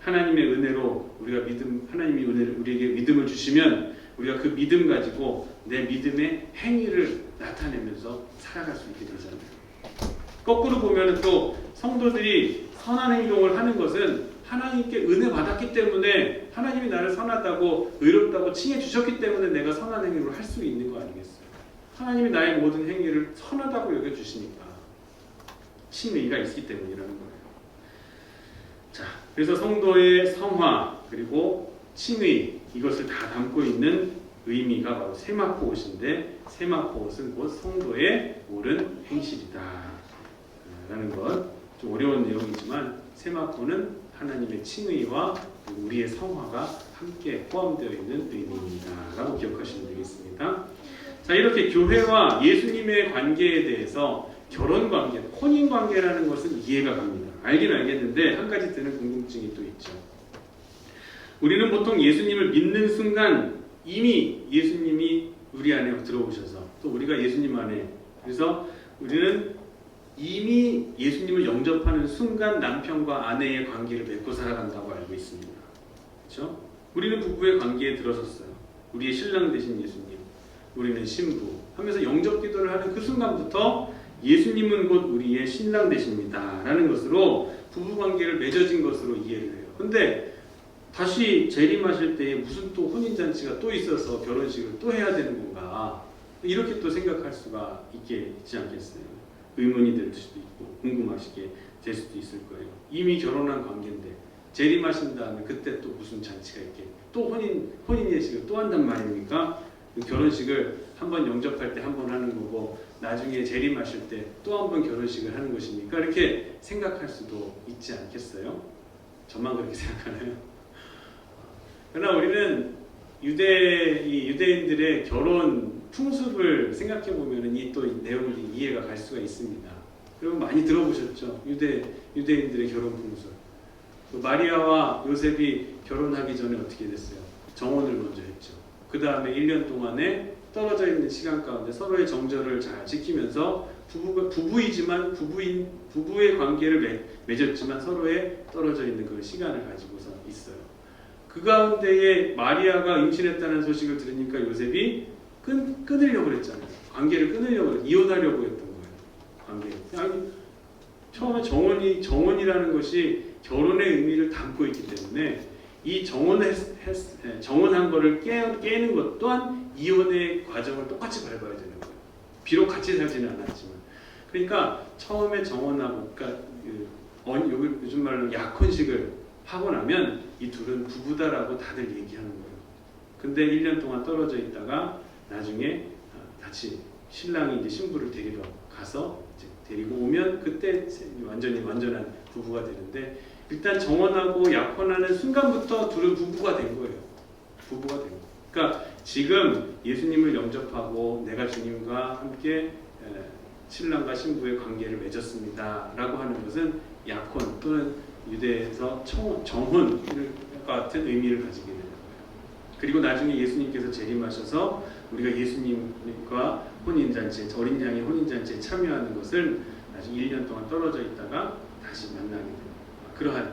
Speaker 1: 하나님의 은혜로 하나님이 우리에게 믿음을 주시면 우리가 그 믿음 가지고 내 믿음의 행위를 나타내면서 살아갈 수 있게 되잖아요. 거꾸로 보면 또 성도들이 선한 행동을 하는 것은 하나님께 은혜 받았기 때문에 하나님이 나를 선하다고 의롭다고 칭해 주셨기 때문에 내가 선한 행위를 할 수 있는 거 아니겠어요? 하나님이 나의 모든 행위를 선하다고 여겨주시니까 칭의가 있기 때문이라는 거예요. 자, 그래서 성도의 성화 그리고 칭의 이것을 다 담고 있는 의미가 바로 세마포옷인데 세마포옷은 곧 성도의 옳은 행실이다 라는 것. 좀 어려운 내용이지만 세마포는 하나님의 칭의와 우리의 성화가 함께 포함되어 있는 의미입니다 라고 기억하시면 되겠습니다. 자, 이렇게 교회와 예수님의 관계에 대해서 결혼관계, 혼인관계라는 것은 이해가 갑니다. 알긴 알겠는데 한 가지 드는 궁금증이 또 있죠. 우리는 보통 예수님을 믿는 순간 이미 예수님이 우리 안에 들어오셔서 또 우리가 예수님 안에 그래서 우리는 이미 예수님을 영접하는 순간 남편과 아내의 관계를 맺고 살아간다고 알고 있습니다. 그렇죠? 우리는 부부의 관계에 들어섰어요. 우리의 신랑 되신 예수님, 우리는 신부 하면서 영접 기도를 하는 그 순간부터 예수님은 곧 우리의 신랑 되십니다 라는 것으로 부부관계를 맺어진 것으로 이해를 해요. 근데 다시 재림하실 때에 무슨 또 혼인잔치가 또 있어서 결혼식을 또 해야 되는 건가 이렇게 또 생각할 수가 있지 않겠어요? 의문이 될 수도 있고 궁금하시게 될 수도 있을 거예요. 이미 결혼한 관계인데 재림하신 다음에 그때 또 무슨 잔치가 있게 또 혼인 예식을 또 한단 말입니까? 결혼식을 한번 영접할 때 한 번 하는 거고 나중에 재림하실 때 또 한 번 결혼식을 하는 것입니까? 이렇게 생각할 수도 있지 않겠어요? 저만 그렇게 생각하나요? 그러나 우리는 유대인들의 결혼 풍습을 생각해 보면 이 또 내용이 이해가 갈 수가 있습니다. 그리고 많이 들어보셨죠? 유대인들의 결혼 풍습. 마리아와 요셉이 결혼하기 전에 어떻게 됐어요? 정혼을 먼저 했죠. 그 다음에 1년 동안에 떨어져 있는 시간 가운데 서로의 정절을 잘 지키면서 부부이지만 부부의 관계를 맺었지만 서로의 떨어져 있는 그 시간을 가지고서 있어요. 그 가운데에 마리아가 임신했다는 소식을 들으니까 요셉이 끊으려고 그랬잖아요. 관계를 끊으려고 이혼하려고 했던 거예요. 관계를. 아니, 처음에 정혼이라는 것이 결혼의 의미를 담고 있기 때문에 이 정혼한 거를 깨는 것 또한 이혼의 과정을 똑같이 밟아야 되는 거예요. 비록 같이 살지는 않았지만. 그러니까 처음에 정혼하고, 그러니까 요즘 말로 약혼식을 하고 나면 이 둘은 부부다라고 다들 얘기하는 거예요. 근데 1년 동안 떨어져 있다가 나중에 같이 신랑이 이제 신부를 데리러 가서 이제 데리고 오면 그때 완전한 부부가 되는데 일단 정혼하고 약혼하는 순간부터 둘은 부부가 된 거예요. 부부가 된 거예요. 그러니까 지금 예수님을 영접하고 내가 주님과 함께 신랑과 신부의 관계를 맺었습니다 라고 하는 것은 약혼 또는 유대에서 정혼 같은 의미를 가지게 되는 거예요. 그리고 나중에 예수님께서 재림하셔서 우리가 예수님과 혼인잔치에, 어린 양의 혼인잔치에 참여하는 것을 나중에 1년 동안 떨어져 있다가 다시 만나게 됩니다. 그러한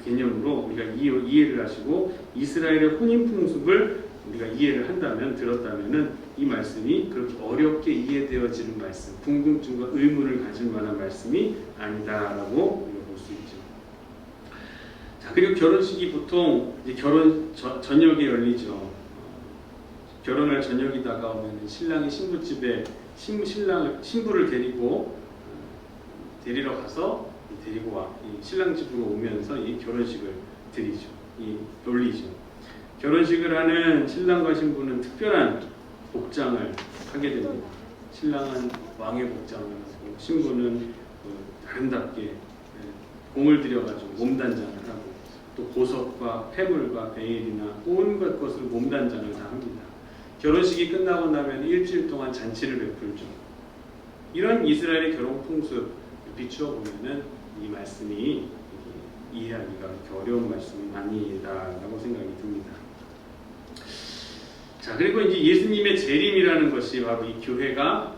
Speaker 1: 개념으로 우리가 이해를 하시고 이스라엘의 혼인 풍습을 우리가 이해를 한다면, 들었다면은 이 말씀이 그렇게 어렵게 이해되어지는 말씀, 궁금증과 의문을 가질 만한 말씀이 아니다라고 우리가 볼 수 있죠. 자, 그리고 결혼식이 보통 이제 결혼 저녁에 열리죠. 결혼할 저녁이 다가오면 신랑이 신부집에 신부를 데리러 가서 데리고 와 신랑 집으로 오면서 이 결혼식을 드리죠. 올리죠. 결혼식을 하는 신랑과 신부는 특별한 복장을 하게 됩니다. 신랑은 왕의 복장을 하고 신부는 아름답게 공을 들여가지고 몸단장을 하고 또 보석과 패물과 베일이나 온갖 것을 몸단장을 다 합니다. 결혼식이 끝나고 나면 일주일 동안 잔치를 베풀죠. 이런 이스라엘의 결혼 풍습 비추어 보면은 이 말씀이 이해하기가 그렇게 어려운 말씀이 아니다라고 생각이 듭니다. 자, 그리고 이제 예수님의 재림이라는 것이 바로 이 교회가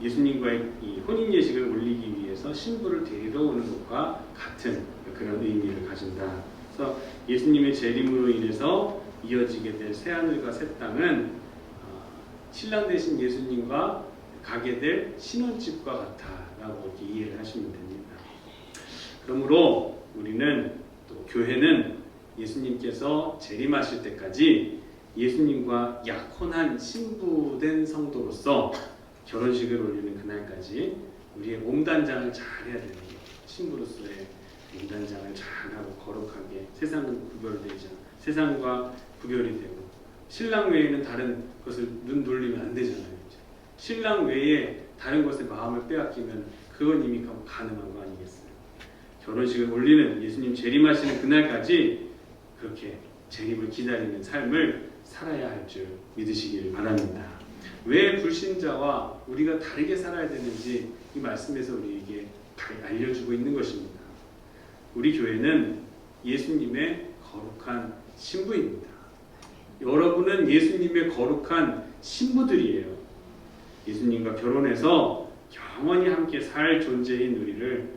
Speaker 1: 예수님과의 이 혼인 예식을 올리기 위해서 신부를 데리러 오는 것과 같은 그런 의미를 가진다. 그래서 예수님의 재림으로 인해서 이어지게 될 새하늘과 새 땅은 신랑 되신 예수님과 가게 될 신혼집과 같다라고 이렇게 이해를 하시면 됩니다. 그러므로 우리는 또 교회는 예수님께서 재림하실 때까지 예수님과 약혼한 신부된 성도로서 결혼식을 올리는 그날까지 우리의 몸단장을 잘 해야 되는 거예요. 신부로서의 몸단장을 잘하고 거룩하게 세상과 구별이 되고 신랑 외에는 다른 것을 눈 돌리면 안 되잖아요. 신랑 외에 다른 것에 마음을 빼앗기면 그건 이미 가능한 거 아니겠어요? 결혼식을 올리는 예수님 재림하시는 그날까지 그렇게 재림을 기다리는 삶을 살아야 할 줄 믿으시길 바랍니다. 왜 불신자와 우리가 다르게 살아야 되는지 이 말씀에서 우리에게 알려주고 있는 것입니다. 우리 교회는 예수님의 거룩한 신부입니다. 여러분은 예수님의 거룩한 신부들이에요. 예수님과 결혼해서 영원히 함께 살 존재인 우리를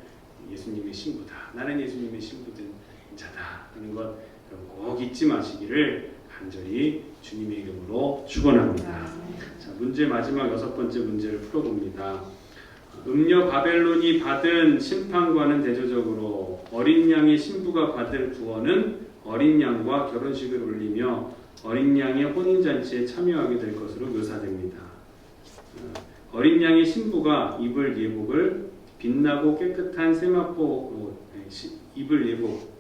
Speaker 1: 예수님의 신부다. 나는 예수님의 신부된 자다 하는 것 꼭 잊지 마시기를 간절히 주님의 이름으로 축원합니다. 자, 문제 마지막 6번째 문제를 풀어봅니다. 음녀 바벨론이 받은 심판과는 대조적으로 어린 양의 신부가 받을 구원은 어린 양과 결혼식을 올리며 어린 양의 혼인잔치에 참여하게 될 것으로 묘사됩니다. 어린 양의 신부가 입을 예복을 빛나고 깨끗한 세마포 입을 예복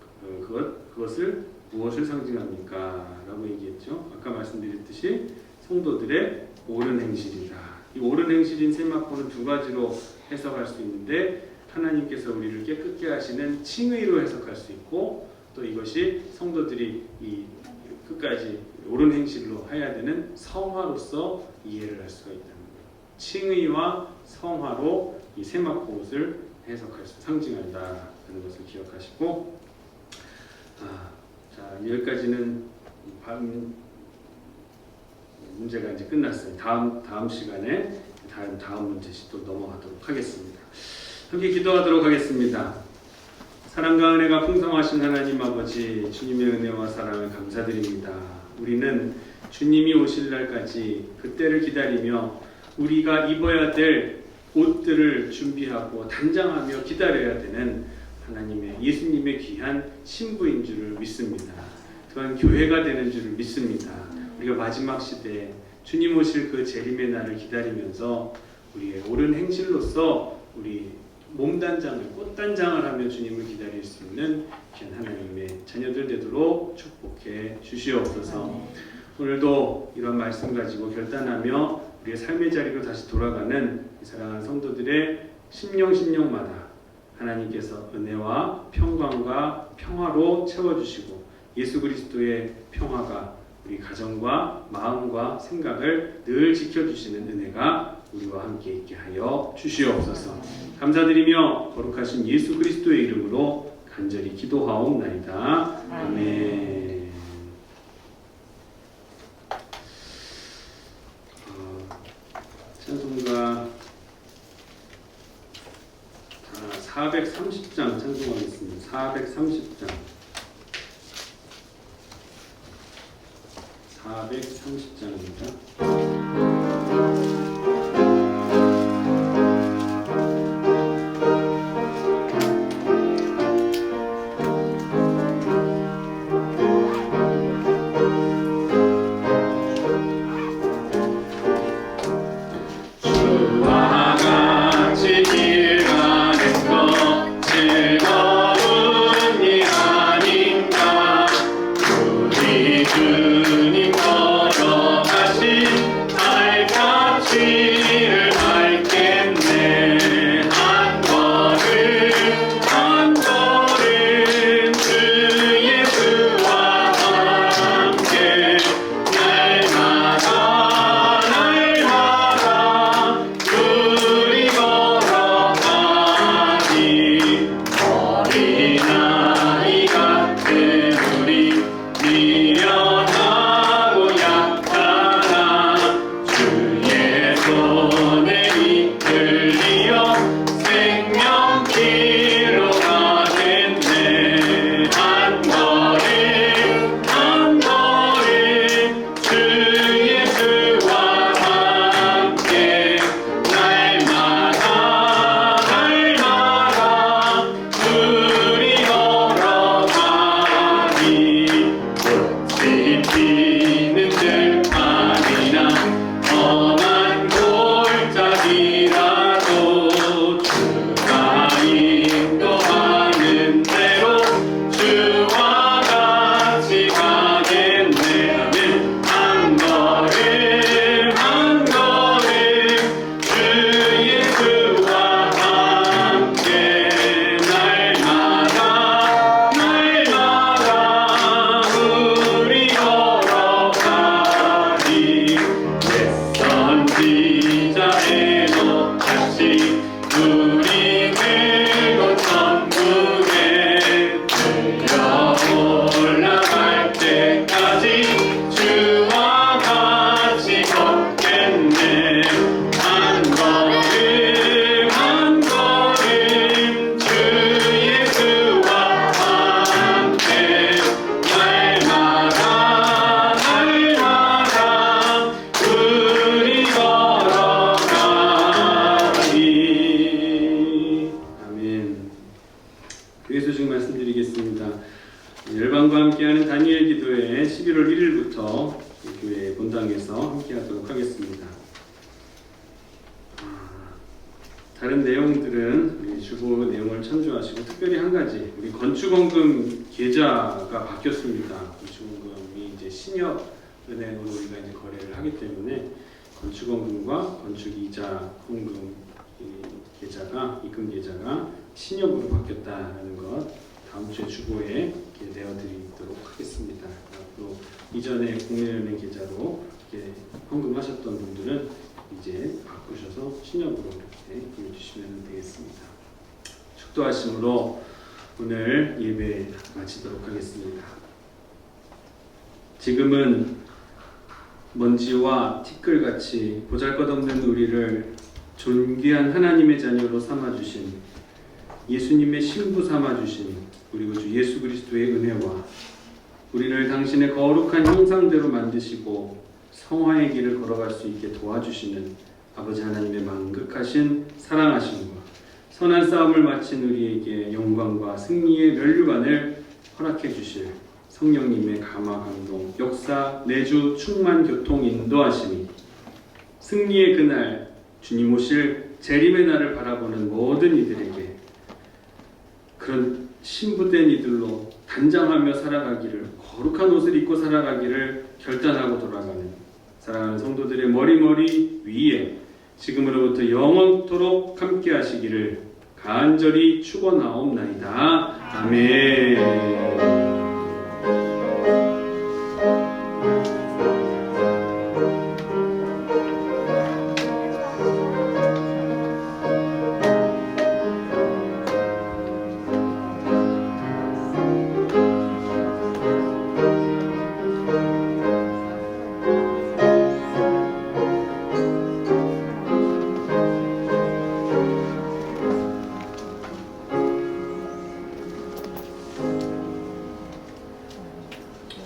Speaker 1: 그것을 무엇을 상징합니까? 라고 얘기했죠. 아까 말씀드렸듯이 성도들의 옳은 행실이다. 이 옳은 행실인 세마포는 두 가지로 해석할 수 있는데 하나님께서 우리를 깨끗게 하시는 칭의로 해석할 수 있고 또 이것이 성도들이 이 끝까지 옳은 행실로 해야 되는 성화로서 이해를 할 수가 있다는 거예요. 칭의와 성화로 이 세마포 옷을 해석할 수, 상징한다는 것을 기억하시고 자, 여기까지는 문제가 이제 끝났어요. 다음 시간에 다음 문제씩 또 넘어가도록 하겠습니다. 함께 기도하도록 하겠습니다. 사랑과 은혜가 풍성하신 하나님 아버지, 주님의 은혜와 사랑을 감사드립니다. 우리는 주님이 오실 날까지 그때를 기다리며 우리가 입어야 될 옷들을 준비하고 단장하며 기다려야 되는 하나님의 예수님의 귀한 신부인 줄을 믿습니다. 또한 교회가 되는 줄을 믿습니다. 우리가 마지막 시대에 주님 오실 그 재림의 날을 기다리면서 우리의 옳은 행실로서 우리 몸단장을 꽃단장을 하며 주님을 기다릴 수 있는 귀한 하나님의 자녀들 되도록 축복해 주시옵소서. 오늘도 이런 말씀 가지고 결단하며 우리의 삶의 자리로 다시 돌아가는 사랑하는 성도들의 심령마다 하나님께서 은혜와 평강과 평화로 채워주시고 예수 그리스도의 평화가 우리 가정과 마음과 생각을 늘 지켜주시는 은혜가 우리와 함께 있게 하여 주시옵소서. 감사드리며 거룩하신 예수 그리스도의 이름으로 간절히 기도하옵나이다. 아멘. 찬송가 430장 찬송하겠습니다. 430장 430장입니다. 주와 같이 길 가는 것 즐거운 일 아닌가. 우리 주님 걸어가신 발자취를 밟겠네. 한 걸음 한 걸음 주 예수와 함께 날마다 우리 걸어가니 어린아이 같은 우리 미련하고 약하나 주의 손에 이끌리어 생명길로 가겠네. 한 걸음 한 걸음 주 예수와 함께 날마다 우리 걸어가니 꽃이 피는 들판이나 험한 골짜기라도 주가 인도하는 대로 주와 같이 가겠네. 한 걸음 한 걸음 주 예수와 함께 날마다 우리 걸어가니 낯선 지자에도 같이 우리 들고 천국에 들려 올라갈 때까지 주와 같이 걷겠네. 한 걸음 한 걸음 주 예수와 함께 날마다 우리 걸어가니. 아멘. 교회 소식 말씀드리겠습니다. 열방과 함께하는 다니엘 기도회 11월 1일부터 교회 본당에서 함께하도록 하겠습니다. 다른 내용들은 우리 주보 내용을 참조하시고 특별히 한 가지 우리 건축원금 계좌가 바뀌었습니다. 건축원금이 이제 신협은행으로 우리가 이제 거래를 하기 때문에 건축원금과 건축이자 헌금 계좌가 입금 계좌가 신협으로 바뀌었다는 것 다음 주에 주보에 내어드리도록 하겠습니다. 앞으로 이전에 국민은행 계좌로 이렇게 헌금하셨던 분들은 이제 바꾸셔서 신협으로 이렇게 보내주시면 되겠습니다. 축도하심으로 오늘 예배 마치도록 하겠습니다. 지금은 먼지와 티끌같이 보잘것없는 우리를 존귀한 하나님의 자녀로 삼아주신 예수님의 신부 삼아주신 우리 구주 예수 그리스도의 은혜와 우리를 당신의 거룩한 형상대로 만드시고 성화의 길을 걸어갈 수 있게 도와주시는 아버지 하나님의 만극하신 사랑하심과 선한 싸움을 마친 우리에게 영광과 승리의 면류관을 허락해 주실 성령님의 감화 감동 역사 내주 충만 교통 인도하심이 승리의 그날 주님 오실 재림의 날을 바라보는 모든 이들에게 그런 신부된 이들로 단장하며 살아가기를 거룩한 옷을 입고 살아가기를 결단하고 돌아가는 사랑하는 성도들의 머리 위에 지금으로부터 영원토록 함께 하시기를 간절히 축원하옵나이다. 아멘.